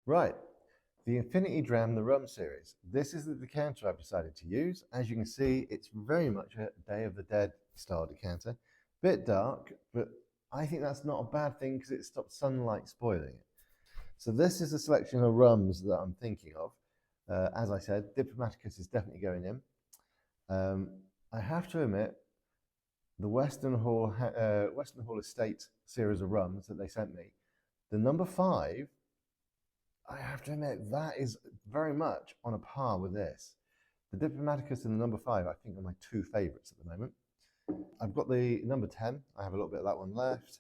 Right, the Infinity Dram, the rum series. This is the decanter I've decided to use. As you can see, it's very much a Day of the Dead style decanter. Bit dark, but I think that's not a bad thing because it stops sunlight spoiling it. So this is a selection of rums that I'm thinking of. As I said, Diplomaticus is definitely going in. I have to admit, the Westerhall Estate series of rums that they sent me, the number 5, I have to admit, that is very much on a par with this. The Diplomaticus and the number 5, I think, are my 2 favourites at the moment. I've got the number 10. I have a little bit of that one left.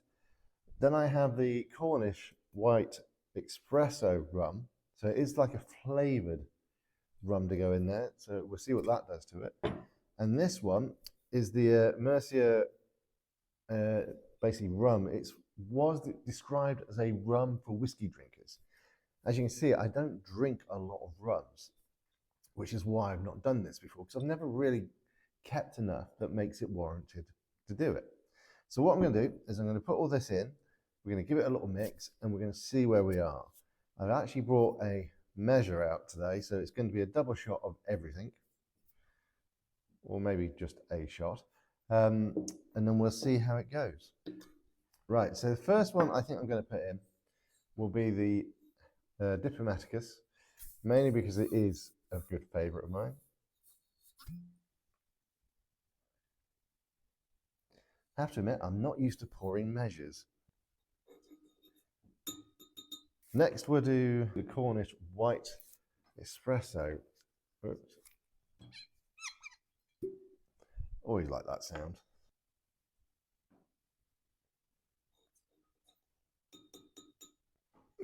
Then I have the Cornish White Espresso rum. So it is like a flavoured rum to go in there. So we'll see what that does to it. And this one is the MERSER basically rum. It was described as a rum for whiskey drinkers. As you can see, I don't drink a lot of rums, which is why I've not done this before, because I've never really kept enough that makes it warranted to do it. So what I'm going to do is I'm going to put all this in, we're going to give it a little mix, and we're going to see where we are. I've actually brought a measure out today, so it's going to be a double shot of everything, or maybe just a shot, and then we'll see how it goes. Right, so the first one I think I'm going to put in will be the Diplomaticus, mainly because it is a good favourite of mine. I have to admit, I'm not used to pouring measures. Next, we'll do the Cornish White Espresso. Oops. Always like that sound.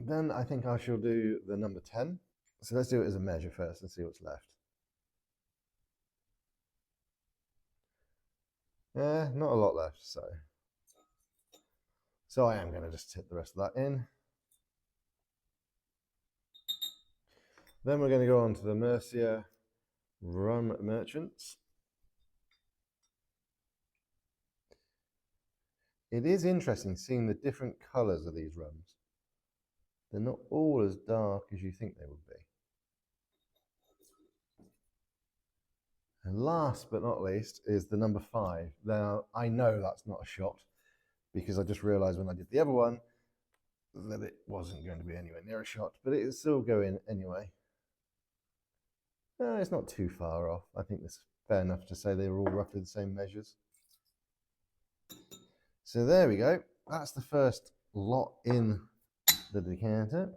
Then I think I shall do the number 10. So let's do it as a measure first and see what's left. Not a lot left, so I am going to just tip the rest of that in. Then we're going to go on to the MERSER Rum Merchants. It is interesting seeing the different colours of these rums. They're not all as dark as you think they would be. And last but not least is the number 5. Now, I know that's not a shot because I just realised when I did the other one that it wasn't going to be anywhere near a shot, but it is still going anyway. It's not too far off. I think it's fair enough to say they're all roughly the same measures. So there we go. That's the first lot in the decanter.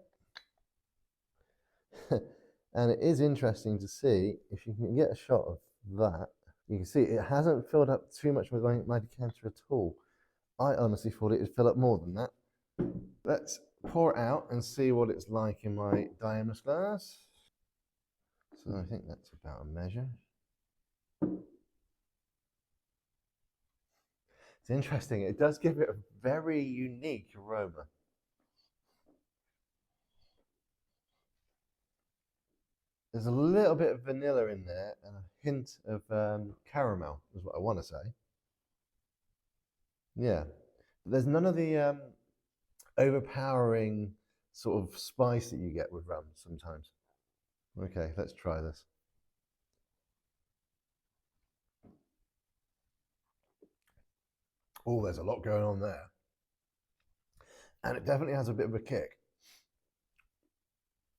And it is interesting to see if you can get a shot of that. You can see it hasn't filled up too much with my decanter at all. I honestly thought it would fill up more than that. Let's pour it out and see what it's like in my diameter glass. So I think that's about a measure. It's interesting, it does give it a very unique aroma. There's a little bit of vanilla in there and a hint of caramel is what I want to say. Yeah, but there's none of the overpowering sort of spice that you get with rum sometimes. Okay, let's try this. Oh, there's a lot going on there. And it definitely has a bit of a kick.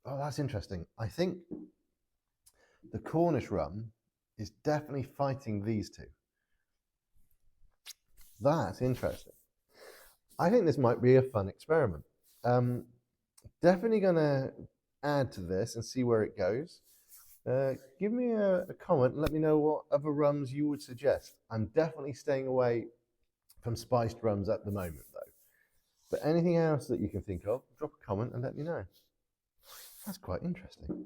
Oh, that's interesting. I think the Cornish rum is definitely fighting these two. That's interesting. I think this might be a fun experiment. Definitely going to add to this and see where it goes. Give me a comment and let me know what other rums you would suggest. I'm definitely staying away from spiced rums at the moment though. But anything else that you can think of, drop a comment and let me know. That's quite interesting.